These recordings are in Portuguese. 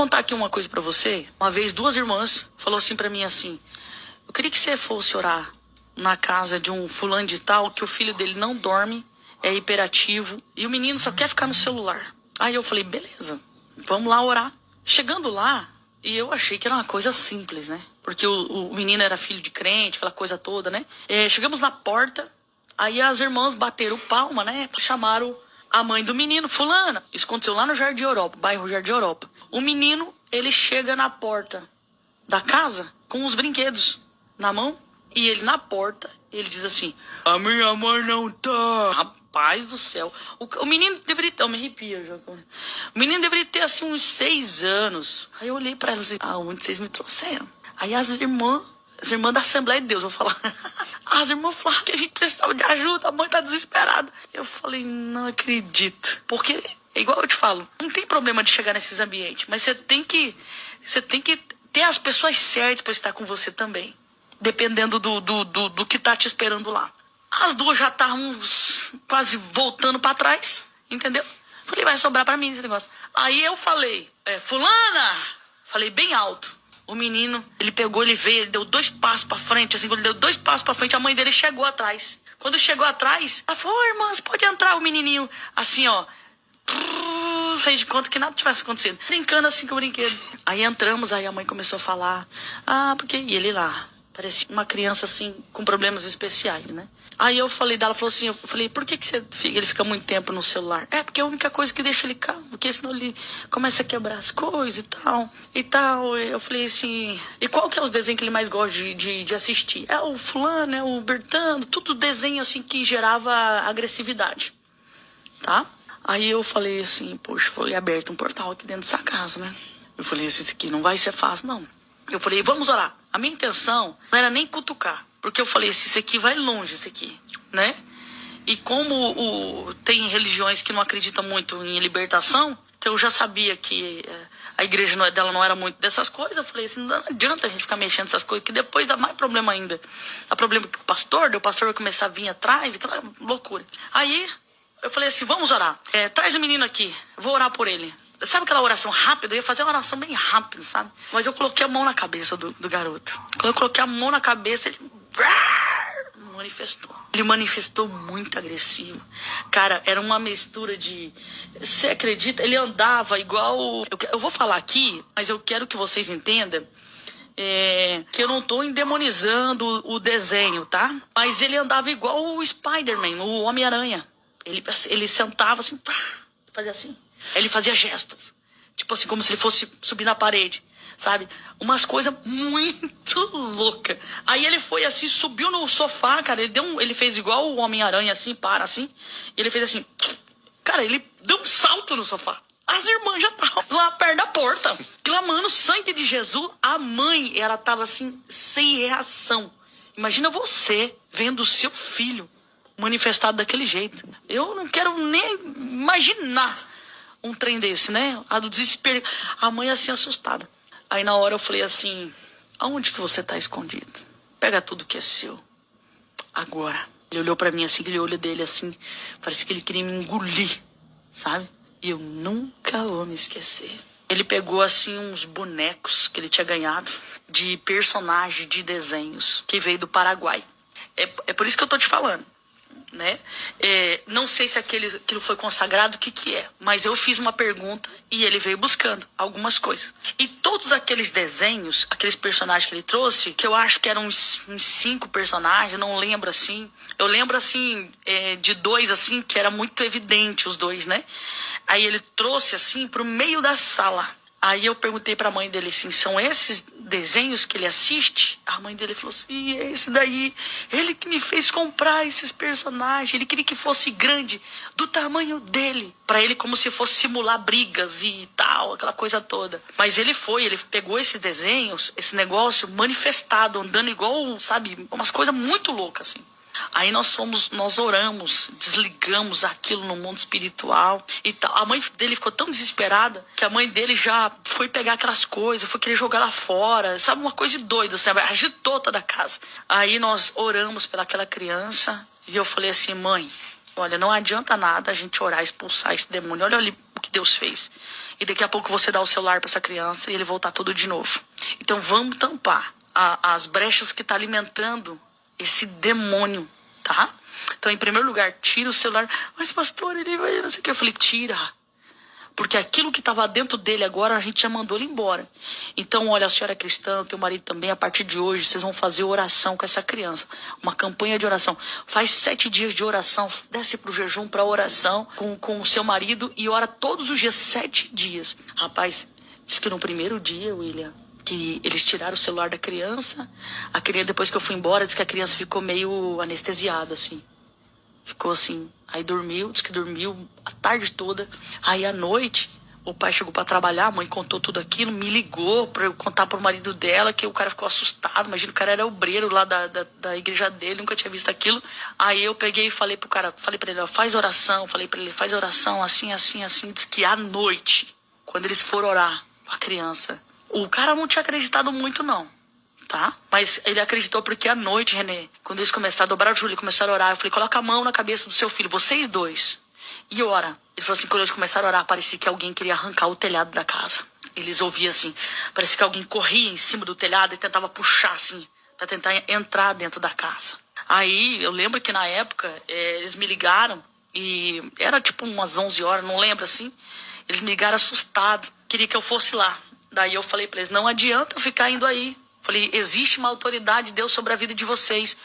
contar aqui uma coisa pra você. Uma vez, duas irmãs falou assim pra mim assim: eu queria que você fosse orar na casa de um fulano de tal, que o filho dele não dorme, é hiperativo, e o menino só quer ficar no celular. Aí eu falei, beleza, vamos lá orar. Chegando lá, e eu achei que era uma coisa simples, né? Porque o menino era filho de crente, aquela coisa toda, né? Chegamos na porta, aí as irmãs bateram palma, né? Chamaram a mãe do menino, fulana. Isso aconteceu lá no Jardim Europa, bairro Jardim Europa. O menino, ele chega na porta da casa com os brinquedos na mão. E ele na porta, ele diz assim: a minha mãe não tá. Rapaz do céu. O menino deveria ter... Eu me arrepio já. O menino deveria ter assim uns 6 anos. Aí eu olhei pra ela e disse: aonde vocês me trouxeram? Aí as irmãs da Assembleia de Deus, vou falar. As irmãs falaram que a gente precisava de ajuda, a mãe tá desesperada. Eu falei, não acredito. Porque, é igual eu te falo, não tem problema de chegar nesses ambientes, mas você tem que ter as pessoas certas pra estar com você também. Dependendo do que tá te esperando lá. As duas já estavam quase voltando pra trás, entendeu? Falei, vai sobrar pra mim esse negócio. Aí eu falei, fulana! Falei bem alto. O menino, ele pegou, ele veio, ele deu 2 passos pra frente, assim, ele deu 2 passos pra frente, a mãe dele chegou atrás. Quando chegou atrás, ela falou, irmãs, pode entrar, o menininho, assim, ó. Fez de conta que nada tivesse acontecido. Brincando assim com o brinquedo. Aí entramos, aí a mãe começou a falar, porque... E ele lá, parecia uma criança assim, com problemas especiais, né? Aí eu falei dela, falou assim, por que ele fica muito tempo no celular? Porque é a única coisa que deixa ele calmo, porque senão ele começa a quebrar as coisas e tal. Eu falei assim, e qual que é os desenhos que ele mais gosta de assistir? É o fulano, é o Bertano, tudo desenho assim que gerava agressividade, tá? Aí eu falei assim, poxa, foi aberto um portal aqui dentro dessa casa, né? Eu falei, isso aqui não vai ser fácil, não. Eu falei, vamos orar. A minha intenção não era nem cutucar, porque eu falei, isso aqui vai longe, isso aqui, né? E como tem religiões que não acreditam muito em libertação, então eu já sabia que a igreja dela não era muito dessas coisas. Eu falei assim, não adianta a gente ficar mexendo nessas coisas, que depois dá mais problema ainda. Dá problema com o pastor vai começar a vir atrás, aquela loucura. Aí eu falei assim, vamos orar. Traz o menino aqui, eu vou orar por ele. Sabe aquela oração rápida? Eu ia fazer uma oração bem rápida, sabe? Mas eu coloquei a mão na cabeça do garoto. Quando eu coloquei a mão na cabeça, ele manifestou. Ele manifestou muito agressivo. Cara, era uma mistura de... Você acredita? Ele andava igual... Eu vou falar aqui, mas eu quero que vocês entendam que eu não tô endemonizando o desenho, tá? Mas ele andava igual o Spider-Man, o Homem-Aranha. Ele sentava assim, fazia assim. Ele fazia gestos, tipo assim, como se ele fosse subir na parede, sabe? Umas coisas muito loucas. Aí ele foi assim, subiu no sofá, cara, ele fez igual o Homem-Aranha, assim, assim, e ele fez assim, cara, ele deu um salto no sofá. As irmãs já estavam lá perto da porta, clamando sangue de Jesus. A mãe, ela tava assim, sem reação. Imagina você vendo o seu filho manifestado daquele jeito. Eu não quero nem imaginar um trem desse, né? A do desespero. A mãe assim, assustada. Aí na hora eu falei assim, aonde que você tá escondido? Pega tudo que é seu. Agora. Ele olhou pra mim assim, aquele olho dele assim, parece que ele queria me engolir, sabe? E eu nunca vou me esquecer. Ele pegou assim uns bonecos que ele tinha ganhado de personagem de desenhos que veio do Paraguai. É por isso que eu tô te falando, né? Não sei se aquilo foi consagrado, o que é, mas eu fiz uma pergunta e ele veio buscando algumas coisas. E todos aqueles desenhos, aqueles personagens que ele trouxe, que eu acho que eram uns 5 personagens, não lembro assim. Eu lembro assim de 2 assim, que era muito evidente os 2, né? Aí ele trouxe assim pro meio da sala. Aí eu perguntei pra mãe dele assim, são esses desenhos que ele assiste? A mãe dele falou assim, é esse daí. Ele que me fez comprar esses personagens. Ele queria que fosse grande, do tamanho dele. Pra ele como se fosse simular brigas e tal, aquela coisa toda. Mas ele pegou esses desenhos, esse negócio manifestado, andando igual, sabe, umas coisas muito loucas assim. Aí nós oramos, desligamos aquilo no mundo espiritual e tal. A mãe dele ficou tão desesperada que a mãe dele já foi pegar aquelas coisas, foi querer jogar lá fora, sabe, uma coisa de doida, sabe? Agitou toda a casa. Aí nós oramos pelaquela criança e eu falei assim, mãe, olha, não adianta nada a gente orar, expulsar esse demônio. Olha ali o que Deus fez. E daqui a pouco você dá o celular para essa criança e ele voltar tudo de novo. Então vamos tampar as brechas que tá alimentando esse demônio, tá? Então, em primeiro lugar, tira o celular. Mas, pastor, ele vai, não sei o que. Eu falei, tira. Porque aquilo que estava dentro dele agora, a gente já mandou ele embora. Então, olha, a senhora é cristã, teu marido também, a partir de hoje, vocês vão fazer oração com essa criança. Uma campanha de oração. Faz 7 dias de oração, desce pro jejum, pra oração com o seu marido e ora todos os dias, 7 dias. Rapaz, diz que no primeiro dia, William, que eles tiraram o celular da criança. A criança, depois que eu fui embora, diz que a criança ficou meio anestesiada, assim. Ficou assim, aí dormiu, disse que dormiu a tarde toda. Aí à noite, o pai chegou pra trabalhar, a mãe contou tudo aquilo, me ligou pra eu contar pro marido dela, que o cara ficou assustado. Imagina, o cara era obreiro lá da igreja dele, nunca tinha visto aquilo. Aí eu peguei e falei pro cara, falei pra ele, ó, faz oração, falei pra ele, faz oração, assim, assim, assim. Diz que à noite, quando eles foram orar com a criança, o cara não tinha acreditado muito, não. Tá? Mas ele acreditou porque à noite, Renê, quando eles começaram a dobrar o joelho e começaram a orar, eu falei, coloca a mão na cabeça do seu filho, vocês dois, e ora. Ele falou assim, quando eles começaram a orar, parecia que alguém queria arrancar o telhado da casa. Eles ouviam assim, parecia que alguém corria em cima do telhado e tentava puxar assim, pra tentar entrar dentro da casa. Aí, eu lembro que na época, eles me ligaram, e era tipo umas 11 horas, não lembro assim, eles me ligaram assustados, queria que eu fosse lá. Daí eu falei pra eles, não adianta eu ficar indo aí. Falei, existe uma autoridade de Deus sobre a vida de vocês.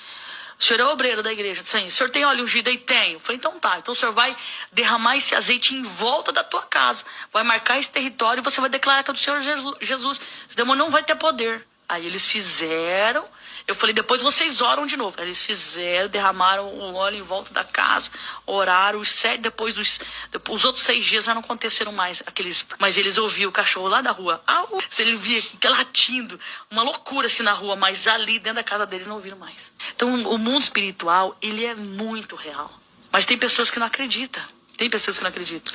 O senhor é obreiro da igreja. Sim. O senhor tem óleo ungido aí? Tenho. Falei, então tá. Então o senhor vai derramar esse azeite em volta da tua casa. Vai marcar esse território e você vai declarar que é do Senhor Jesus. Esse demônio não vai ter poder. Aí eles fizeram. Eu falei, depois vocês oram de novo. Aí eles fizeram, derramaram o óleo em volta da casa, oraram. Os outros 6 dias já não aconteceram mais. Mas eles ouviam o cachorro lá da rua. Se ele via latindo, uma loucura assim na rua, mas ali dentro da casa deles não ouviram mais. Então o mundo espiritual, ele é muito real. Mas tem pessoas que não acreditam. Tem pessoas que não acreditam.